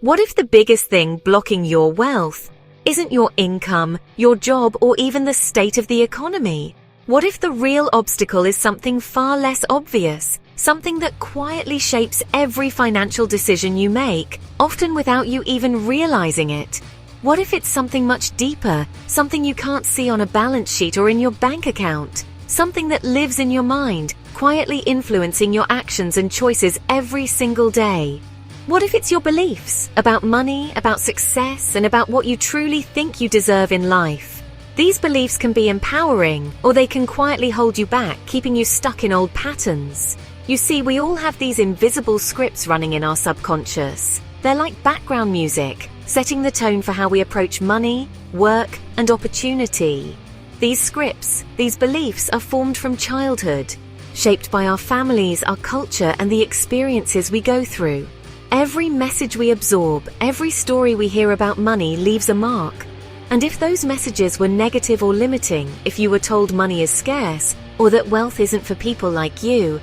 What if the biggest thing blocking your wealth isn't your income, your job, or even the state of the economy? What if the real obstacle is something far less obvious, something that quietly shapes every financial decision you make, often without you even realizing it? What if it's something much deeper, something you can't see on a balance sheet or in your bank account, something that lives in your mind, quietly influencing your actions and choices every single day? What if it's your beliefs about money, about success, and about what you truly think you deserve in life? These beliefs can be empowering, or they can quietly hold you back, keeping you stuck in old patterns. You see, we all have these invisible scripts running in our subconscious. They're like background music, setting the tone for how we approach money, work, and opportunity. These scripts, these beliefs are formed from childhood, shaped by our families, our culture, and the experiences we go through. Every message we absorb, every story we hear about money leaves a mark. And if those messages were negative or limiting, if you were told money is scarce, or that wealth isn't for people like you,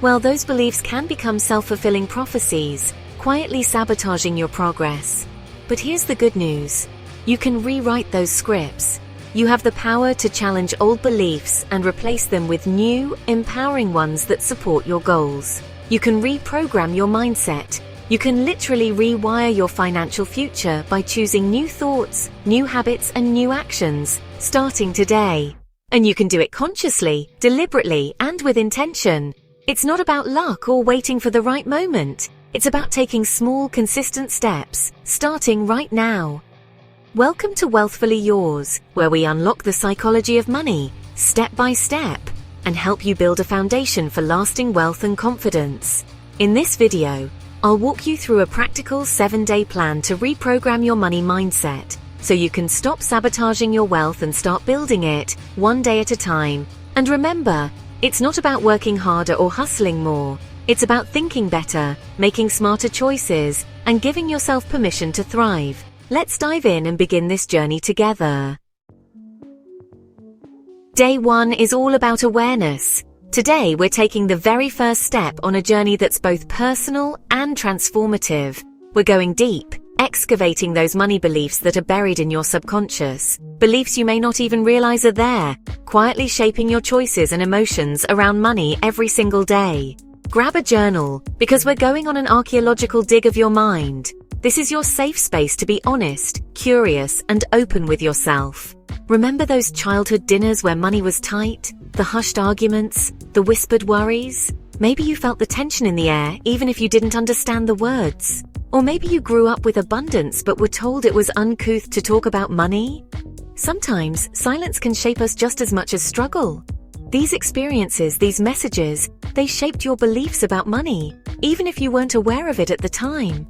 well, those beliefs can become self-fulfilling prophecies, quietly sabotaging your progress. But here's the good news. You can rewrite those scripts. You have the power to challenge old beliefs and replace them with new, empowering ones that support your goals. You can reprogram your mindset. You can literally rewire your financial future by choosing new thoughts, new habits, and new actions, starting today. And you can do it consciously, deliberately, and with intention. It's not about luck or waiting for the right moment. It's about taking small, consistent steps, starting right now. Welcome to Wealthfully Yours, where we unlock the psychology of money, step by step, and help you build a foundation for lasting wealth and confidence. In this video, I'll walk you through a practical 7-day plan to reprogram your money mindset, so you can stop sabotaging your wealth and start building it, one day at a time. And remember, it's not about working harder or hustling more. It's about thinking better, making smarter choices, and giving yourself permission to thrive. Let's dive in and begin this journey together. Day 1 is all about awareness. Today, we're taking the very first step on a journey that's both personal and transformative. We're going deep, excavating those money beliefs that are buried in your subconscious, beliefs you may not even realize are there, quietly shaping your choices and emotions around money every single day. Grab a journal, because we're going on an archaeological dig of your mind. This is your safe space to be honest, curious, and open with yourself. Remember those childhood dinners where money was tight? The hushed arguments? The whispered worries? Maybe you felt the tension in the air, even if you didn't understand the words. Or maybe you grew up with abundance but were told it was uncouth to talk about money? Sometimes, silence can shape us just as much as struggle. These experiences, these messages, they shaped your beliefs about money, even if you weren't aware of it at the time.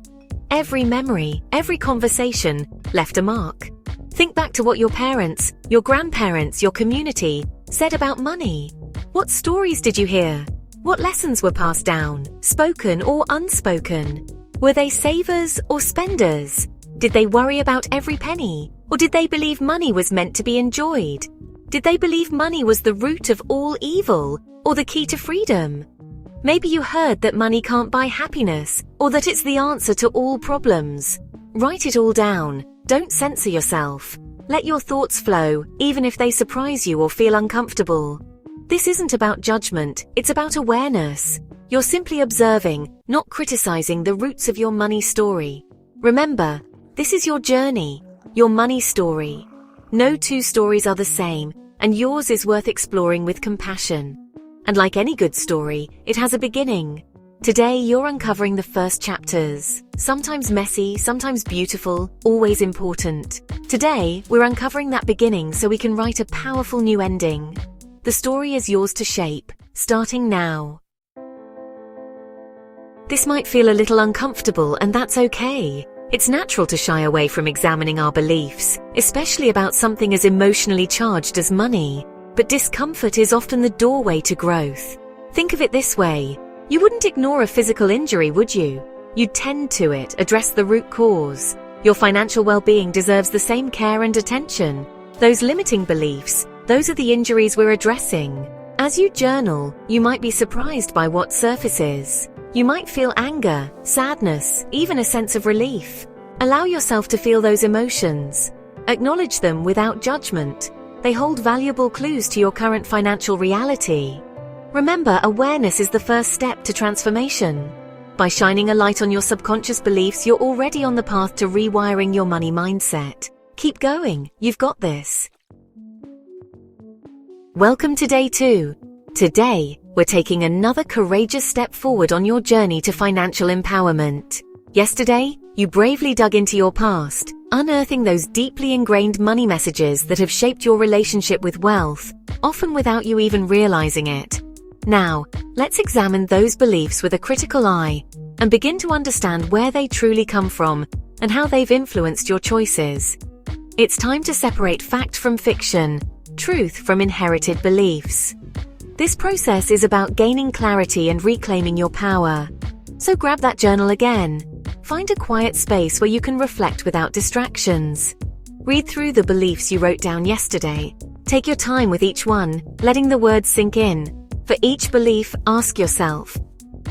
Every memory, every conversation left a mark. Think back to what your parents, your grandparents, your community said about money. What stories did you hear? What lessons were passed down, spoken or unspoken? Were they savers or spenders? Did they worry about every penny? Or did they believe money was meant to be enjoyed? Did they believe money was the root of all evil or the key to freedom? Maybe you heard that money can't buy happiness, or that it's the answer to all problems. Write it all down. Don't censor yourself. Let your thoughts flow, even if they surprise you or feel uncomfortable. This isn't about judgment, it's about awareness. You're simply observing, not criticizing the roots of your money story. Remember, this is your journey, your money story. No two stories are the same, and yours is worth exploring with compassion. And like any good story, it has a beginning. Today, you're uncovering the first chapters. Sometimes messy, sometimes beautiful, always important. Today, we're uncovering that beginning so we can write a powerful new ending. The story is yours to shape, starting now. This might feel a little uncomfortable, and that's okay. It's natural to shy away from examining our beliefs, especially about something as emotionally charged as money. But discomfort is often the doorway to growth. Think of it this way. You wouldn't ignore a physical injury, would you? You'd tend to it, address the root cause. Your financial well-being deserves the same care and attention. Those limiting beliefs, those are the injuries we're addressing. As you journal, you might be surprised by what surfaces. You might feel anger, sadness, even a sense of relief. Allow yourself to feel those emotions. Acknowledge them without judgment. They hold valuable clues to your current financial reality. Remember, awareness is the first step to transformation. By shining a light on your subconscious beliefs, you're already on the path to rewiring your money mindset. Keep going. You've got this. Welcome to day 2. Today, we're taking another courageous step forward on your journey to financial empowerment. Yesterday, you bravely dug into your past, unearthing those deeply ingrained money messages that have shaped your relationship with wealth, often without you even realizing it. Now, let's examine those beliefs with a critical eye and begin to understand where they truly come from and how they've influenced your choices. It's time to separate fact from fiction, truth from inherited beliefs. This process is about gaining clarity and reclaiming your power. So grab that journal again. Find a quiet space where you can reflect without distractions. Read through the beliefs you wrote down yesterday. Take your time with each one, letting the words sink in. For each belief, ask yourself,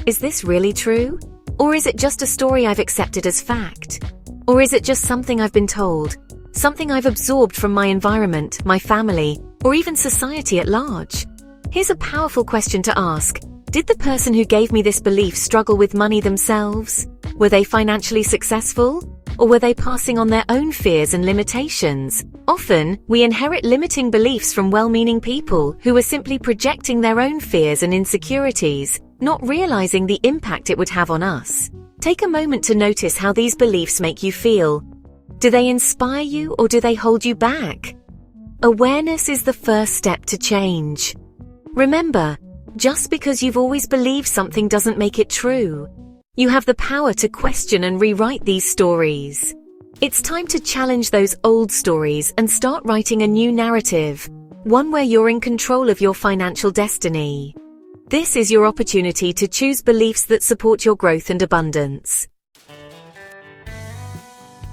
is this really true? Or is it just a story I've accepted as fact? Or is it just something I've been told? Something I've absorbed from my environment, my family, or even society at large? Here's a powerful question to ask. Did the person who gave me this belief struggle with money themselves? Were they financially successful? Or were they passing on their own fears and limitations? Often, we inherit limiting beliefs from well-meaning people who are simply projecting their own fears and insecurities, not realizing the impact it would have on us. Take a moment to notice how these beliefs make you feel. Do they inspire you or do they hold you back? Awareness is the first step to change. Remember, just because you've always believed something doesn't make it true. You have the power to question and rewrite these stories. It's time to challenge those old stories and start writing a new narrative, one where you're in control of your financial destiny. This is your opportunity to choose beliefs that support your growth and abundance.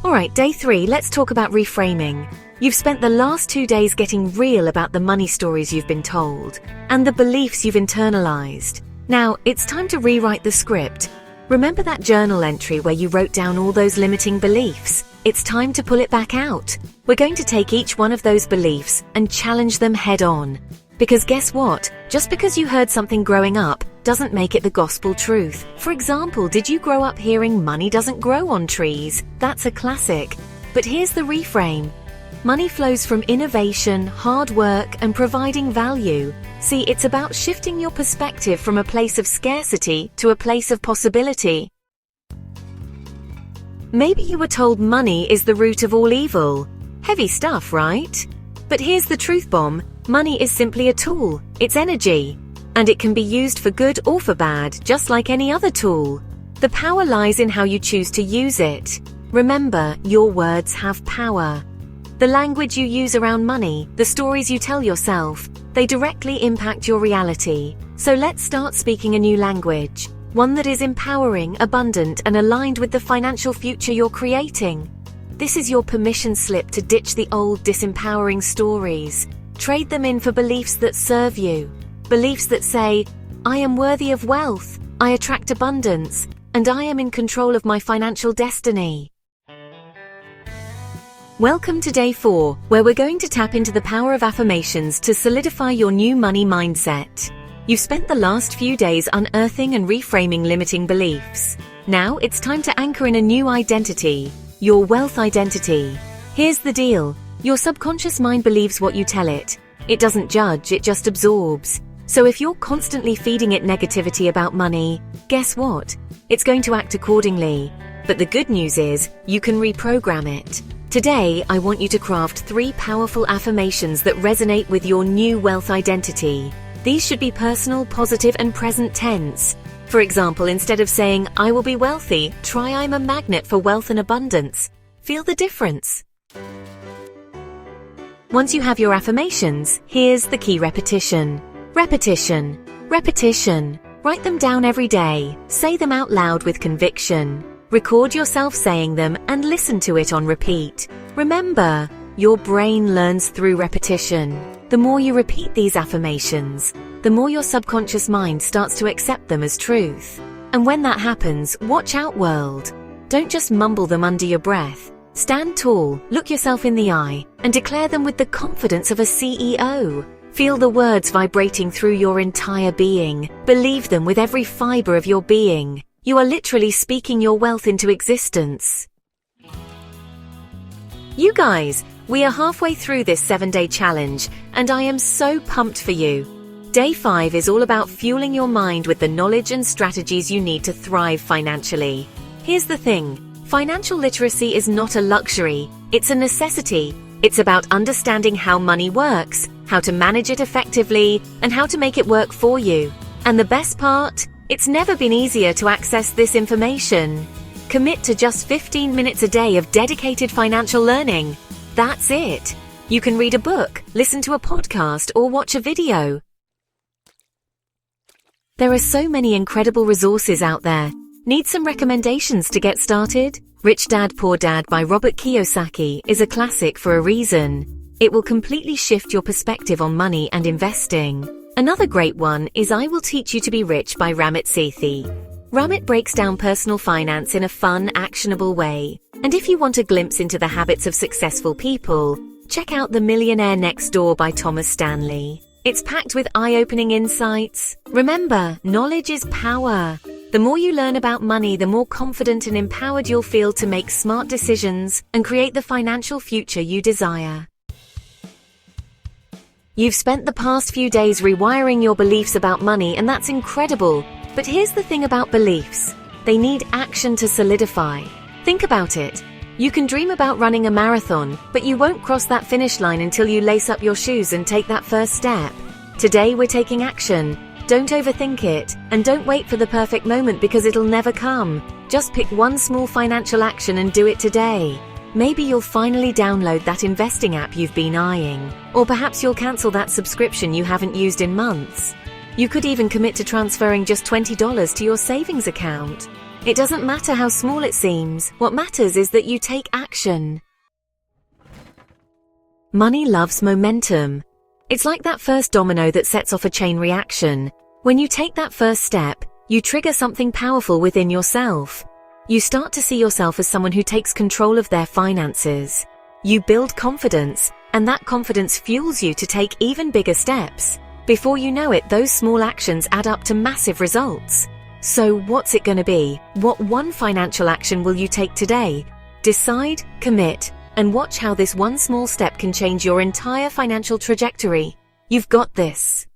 Alright, day 3, let's talk about reframing. You've spent the last 2 days getting real about the money stories you've been told and the beliefs you've internalized. Now, it's time to rewrite the script. Remember that journal entry where you wrote down all those limiting beliefs? It's time to pull it back out. We're going to take each one of those beliefs and challenge them head on. Because guess what? Just because you heard something growing up doesn't make it the gospel truth. For example, did you grow up hearing money doesn't grow on trees? That's a classic. But here's the reframe. Money flows from innovation, hard work, and providing value. See, it's about shifting your perspective from a place of scarcity to a place of possibility. Maybe you were told money is the root of all evil. Heavy stuff, right? But here's the truth bomb. Money is simply a tool. It's energy. And it can be used for good or for bad, just like any other tool. The power lies in how you choose to use it. Remember, your words have power. The language you use around money, the stories you tell yourself, they directly impact your reality. So let's start speaking a new language. One that is empowering, abundant, and aligned with the financial future you're creating. This is your permission slip to ditch the old, disempowering stories. Trade them in for beliefs that serve you. Beliefs that say, I am worthy of wealth, I attract abundance, and I am in control of my financial destiny. Welcome to day 4, where we're going to tap into the power of affirmations to solidify your new money mindset. You've spent the last few days unearthing and reframing limiting beliefs. Now it's time to anchor in a new identity, your wealth identity. Here's the deal. Your subconscious mind believes what you tell it. It doesn't judge, it just absorbs. So if you're constantly feeding it negativity about money, guess what? It's going to act accordingly. But the good news is, you can reprogram it. Today, I want you to craft 3 powerful affirmations that resonate with your new wealth identity. These should be personal, positive, and present tense. For example, instead of saying, I will be wealthy, try I'm a magnet for wealth and abundance. Feel the difference. Once you have your affirmations, here's the key repetition. Repetition. Repetition. Write them down every day. Say them out loud with conviction. Record yourself saying them and listen to it on repeat. Remember, your brain learns through repetition. The more you repeat these affirmations, the more your subconscious mind starts to accept them as truth. And when that happens, watch out, world. Don't just mumble them under your breath. Stand tall, look yourself in the eye, and declare them with the confidence of a CEO. Feel the words vibrating through your entire being. Believe them with every fiber of your being. You are literally speaking your wealth into existence. You guys, we are halfway through this 7-day challenge, and I am so pumped for you. Day 5 is all about fueling your mind with the knowledge and strategies you need to thrive financially. Here's the thing, financial literacy is not a luxury, it's a necessity. It's about understanding how money works, how to manage it effectively, and how to make it work for you. And the best part? It's never been easier to access this information. Commit to just 15 minutes a day of dedicated financial learning. That's it. You can read a book, listen to a podcast, or watch a video. There are so many incredible resources out there. Need some recommendations to get started? Rich Dad, Poor Dad by Robert Kiyosaki is a classic for a reason. It will completely shift your perspective on money and investing. Another great one is I Will Teach You to Be Rich by Ramit Sethi. Ramit breaks down personal finance in a fun, actionable way. And if you want a glimpse into the habits of successful people, check out The Millionaire Next Door by Thomas Stanley. It's packed with eye-opening insights. Remember, knowledge is power. The more you learn about money, the more confident and empowered you'll feel to make smart decisions and create the financial future you desire. You've spent the past few days rewiring your beliefs about money, and that's incredible. But here's the thing about beliefs. They need action to solidify. Think about it. You can dream about running a marathon, but you won't cross that finish line until you lace up your shoes and take that first step. Today we're taking action. Don't overthink it, and don't wait for the perfect moment because it'll never come. Just pick one small financial action and do it today. Maybe you'll finally download that investing app you've been eyeing, or perhaps you'll cancel that subscription you haven't used in months. You could even commit to transferring just $20 to your savings account. It doesn't matter how small it seems. What matters is that you take action. Money loves momentum. It's like that first domino that sets off a chain reaction. When you take that first step, you trigger something powerful within yourself. You start to see yourself as someone who takes control of their finances. You build confidence, and that confidence fuels you to take even bigger steps. Before you know it, those small actions add up to massive results. So what's it going to be? What one financial action will you take today? Decide, commit, and watch how this one small step can change your entire financial trajectory. You've got this.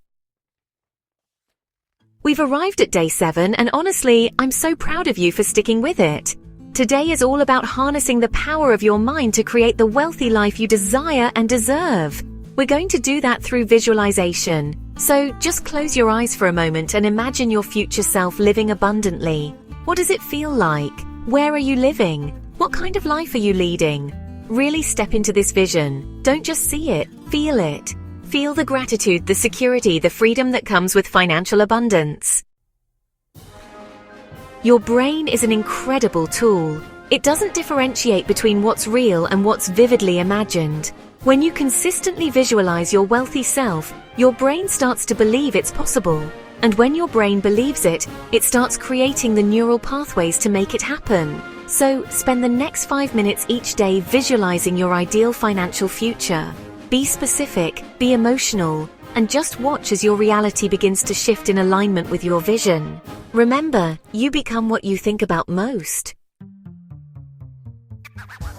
We've arrived at day 7, and honestly, I'm so proud of you for sticking with it. Today is all about harnessing the power of your mind to create the wealthy life you desire and deserve. We're going to do that through visualization. So just close your eyes for a moment and imagine your future self living abundantly. What does it feel like? Where are you living? What kind of life are you leading? Really step into this vision. Don't just see it, feel it. Feel the gratitude, the security, the freedom that comes with financial abundance. Your brain is an incredible tool. It doesn't differentiate between what's real and what's vividly imagined. When you consistently visualize your wealthy self, your brain starts to believe it's possible. And when your brain believes it, it starts creating the neural pathways to make it happen. So spend the next 5 minutes each day visualizing your ideal financial future. Be specific, be emotional, and just watch as your reality begins to shift in alignment with your vision. Remember, you become what you think about most.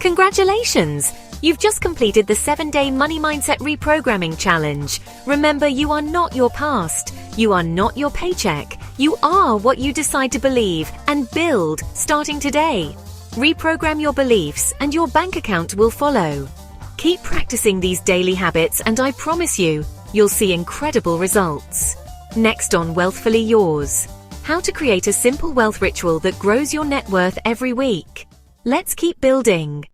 Congratulations! You've just completed the 7-day Money Mindset Reprogramming Challenge. Remember, you are not your past. You are not your paycheck. You are what you decide to believe and build starting today. Reprogram your beliefs and your bank account will follow. Keep practicing these daily habits and I promise you, you'll see incredible results. Next on Wealthfully Yours. How to create a simple wealth ritual that grows your net worth every week. Let's keep building.